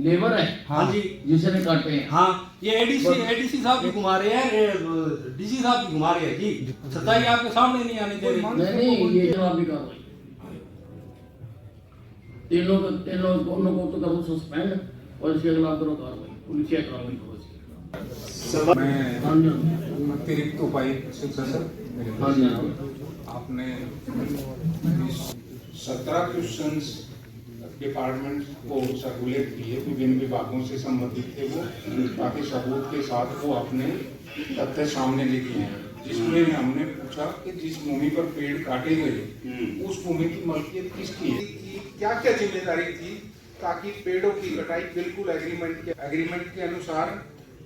Labour है। हाँ जी, जिसने काटे हैं। हाँ ये एडीसी साहब भी घुमा रहे हैं, डीसी साहब भी घुमा रहे हैं जी। सच्चाई आपके सामने नहीं आने दे रहे। नहीं ये जवाबी कार्रवाई तीनों दोनों को तो करो सस्पेंड और इसके खिलाफ करो कार्रवाई, पुलिसिया कार्रवाई करो इसके खिलाफ। मैं अतिरिक्त उपायुक्त से सर हाँ जी आपने 17 क्वेश्चंस डिपार्टमेंट को सर्कुलेट किए, विभिन्न विभागों से संबंधित थे वो, ताकि सबूत के साथ वो अपने तथ्य सामने लेके आए, जिसमें हमने पूछा कि जिस भूमि पर पेड़ काटे गए उस भूमि की मलकियत किसकी है, क्या क्या जिम्मेदारी थी, ताकि पेड़ों की कटाई बिल्कुल एग्रीमेंट के अनुसार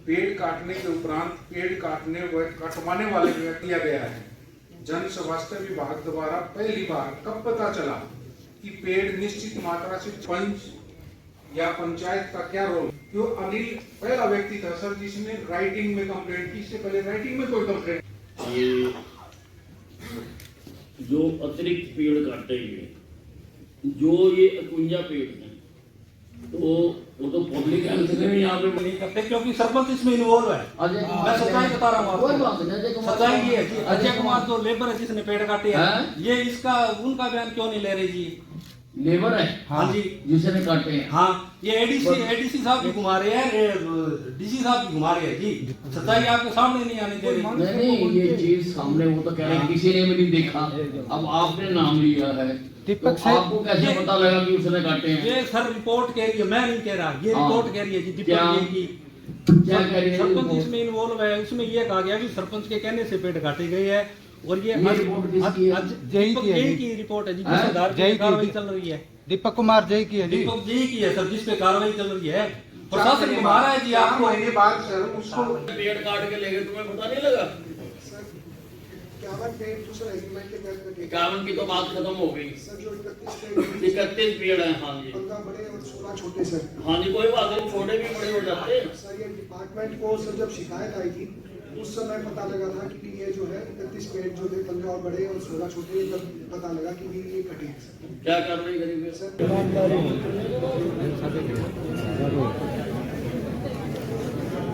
पेड़ काटने के उपरांत पेड़ काटने व कटवाने वाले को किया गया है। जन स्वास्थ्य विभाग द्वारा पहली बार कब पता चला कि पेड़ निश्चित मात्रा से पंच या पंचायत का क्या रोल? क्यों अनिल पहला व्यक्ति था सर जिसने राइटिंग में कंप्लेंट की, इससे पहले राइटिंग में कोई कंप्लेंट? ये जो अतिरिक्त पेड़ काटे गए, जो ये 51 पेड़ हैं, तो वो तो पब्लिक हेल्थ में भी यहाँ पे नहीं करते क्योंकि सरपंच इसमें इन्वॉल्व है। मैं सच्चाई बता रहा हूँ कोई आपको। बात नहीं, अजय कुमार सच्चाई ये है जी, अजय कुमार जो लेबर है जिसने पेड़ काटे हैं, हैं? ये इसका उनका बयान क्यों नहीं ले रहे जी? लेबर है। हाँ जी, जिसने काटे हैं। हाँ ये एडीसी साहब भी घुमा रहे हैं, डीसी साहब भी घुमा रहे हैं जी। सच्चाई आपके सामने नहीं आने दे रहे। नहीं ये चीज सामने, वो तो कह रहे हैं किसी ने भी नहीं देखा, अब आपने नाम लिया है तो आपको कैसे पता लगा कि उसने काटे हैं? ये सर रिपोर्ट कह रही है, मैं नहीं कह रहा, ये हाँ। रिपोर्ट कह रही है जी। क्या? क्या कह रही है सरपंच रिपोर्ट? इसमें इन्वॉल्व है। उसमें ये कहा गया कि सरपंच के कहने से पेड़ काटे गए हैं और ये रिपोर्ट किसकी है? जय की रिपोर्ट है जी, जिस आधार पर कार्रवाई चल रही है। दीपक कुमार जय की है जी। दीपक जी की है सर, जिस पे कार्रवाई चल रही है। प्रशासन घुमा रहा है जी आपको। महीने बाद सर उसको पेड़ काट के ले गए, तुम्हें पता नहीं लगा? 51 पेड़ दूसरा एग्रीमेंट के तहत कटे। 51 की तो बात खत्म हो गई। सर जो 31 31 पेड़ हैं। हाँ जी 15 बड़े और 16 छोटे सर। हाँ जी कोई बात नहीं, छोटे भी बड़े हो जाते हैं। सर ये डिपार्टमेंट को सर जब शिकायत आई थी उस समय पता लगा था कि ये जो है 31 पेड़ जो थे 15 और बड़े और 16 छोटे, तब पता लगा कि ये कटे हैं सर। क्या कार्रवाई करेंगे सर?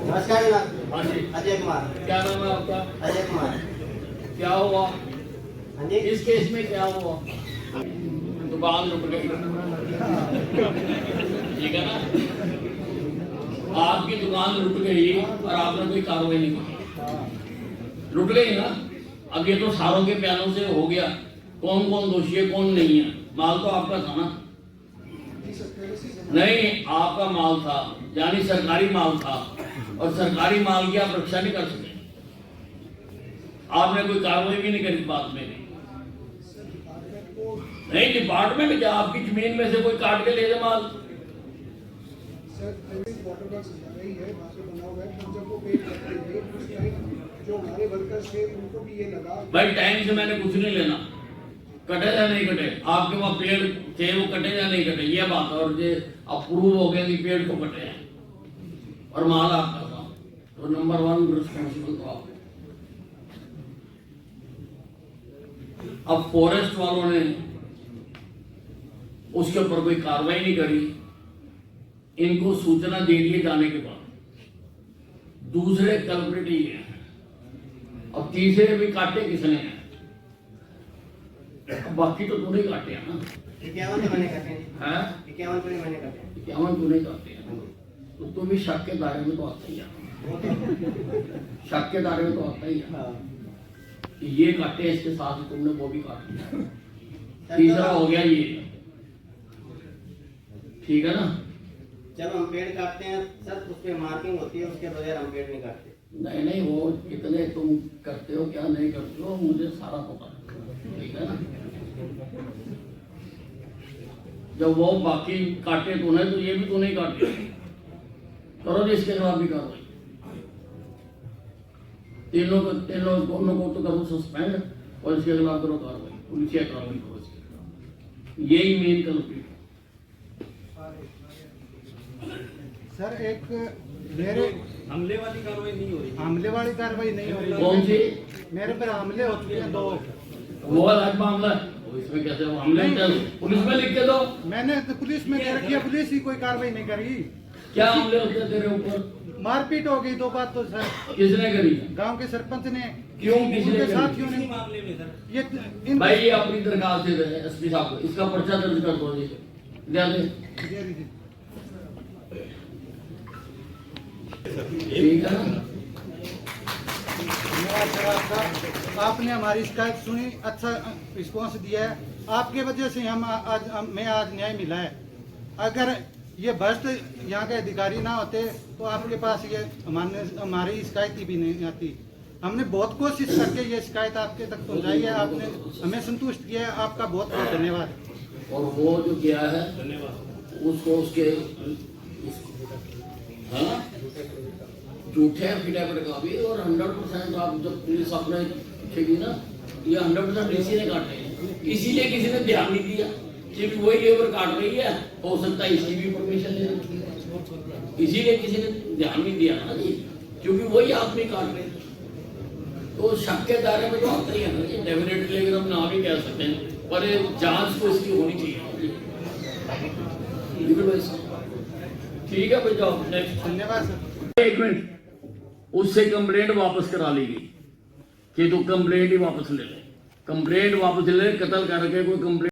नमस्कार जनाब। हाँ जी अजय कुमार। क्या नाम है आपका? अजय कुमार। क्या हुआ हाँ जी। इस केस में? क्या हुआ? दुकान रुक गई, ठीक है ना? आपकी दुकान रुक गई और आपने कोई कार्रवाई नहीं की, रुक गई ना? अब ये तो सारों के बयानों से हो गया कौन कौन दोषी है कौन नहीं है। माल तो आपका था ना? नहीं, आपका माल था, यानी सरकारी माल था, और सरकारी माल की आप रक्षा नहीं कर सके। आपने कोई कार्रवाई भी नहीं करी बाद में। नहीं डिपार्टमेंट क्या, आपकी जमीन में से कोई काट के ले जाए माल? सर वाटर वर्क्स रही है, वहाँ पे बना हुआ है, तो जब वो पेड़ कटे गए उस टाइम जो हमारे वर्कर्स थे उनको भी ये लगा। भाई टाइम से मैंने कुछ नहीं लेना, कटे या नहीं कटे, आपके वहाँ पेड़ थे वो कटे या नहीं कटे, ये बात है। और ये अप्रूव हो गया कि पेड़ तो कटे हैं और माल आपका था, तो नंबर 1 रिस्पॉन्सिबल तो आप। अब फॉरेस्ट वालों ने उसके ऊपर कोई कार्रवाई नहीं करी। इनको सूचना दे दिए जाने के बाद दूसरे कल्प्रिट ही हैं, अब तीसरे भी काटे किसने हैं? बाकी तो तूने काटे हैं ना? 51 मैंने काटे हैं। हैं? 51 पूरे मैंने काटे हैं। 51 तूने काटे हैं, तो तू भी शक के दायरे में तो आता ही है। शक के दायरे में तो आता ही है कि ये काटे, इसके साथ ही तुमने वो भी काट लिया, तीसरा हो गया ये, ठीक है ना? जब हम पेड़ काटते हैं सर उस पे मार्किंग होती है, उसके बगैर हम पेड़ नहीं काटते। नहीं नहीं, वो कितने तुम करते हो क्या नहीं करते हो मुझे सारा पता है, ठीक है ना? जब वो बाकी काटे तूने तो ये भी तूने ही काटे, करो जी इसके खिलाफ भी कार्रवाई। तीनों दोनों को तो करो सस्पेंड और इसके खिलाफ करो कार्रवाई, पुलिसिया कार्रवाई करो इसके खिलाफ। यही मेन कल्प्रिट। सर एक मेरे हमले वाली कार्रवाई नहीं हो रही। हमले वाली कार्रवाई नहीं हो रही। कौन सी? मेरे पर हमले हो चुके हैं 2। वो अलग मामला है, इसमें कैसे हमले? पुलिस में लिख के दो। मैंने तो पुलिस में दे रखी है, पुलिस ही कोई कार्रवाई नहीं करी। क्या हमले होते हैं तेरे ऊपर? मारपीट हो गई 2 बार तो सर, किसने करी? गांव के सरपंच ने, क्यों किसने उनके करी? साथियों ने। ये इन भाई ये अपनी दरखास्त दे रहे हैं एसपी साहब को, इसका पर्चा दर्ज कर दो जी, दे दे। दे दीजिए। ठीक है ना? मेरा सवाल था, आपने हमारी शिकायत सुनी, अच्छा रिस्पॉन्स दिया है, आपके वजह से मैं आज न्याय मिला है। अगर ये भ्रष्ट यहाँ के अधिकारी ना होते तो आपके पास ये हमारी शिकायत ही भी नहीं आती। हमने बहुत कोशिश करके ये शिकायत आपके तक पहुँचाई है, आपने हमें संतुष्ट किया है, आपका बहुत बहुत धन्यवाद। और वो जो किया है उसको उसके हाँ झूठे एफिडेविट का भी, और 100% आप जब पुलिस अपने पूछेगी ना, ये 100% डीसी ने काटे हैं, इसीलिए किसी ने ध्यान नहीं दिया कि भी वही लेबर काट रही है, हो सकता है इसकी भी परमिशन ले रखी है, इसीलिए किसी ने ध्यान नहीं दिया ना जी, क्योंकि वही आदमी काट रहे थे। तो शक के दायरे में तो आता ही है ना जी, डेफिनेटली अगर हम ना भी कह सकते हैं, पर जांच तो इसकी होनी चाहिए। ठीक है भाई, जाओ नेक्स्ट। धन्यवाद सर। एक मिनट, उससे कंप्लेंट वापस करा ली गई कि तू कंप्लेंट ही वापस ले ले, कंप्लेंट वापस ले ले, कत्ल करके कोई कंप्लेंट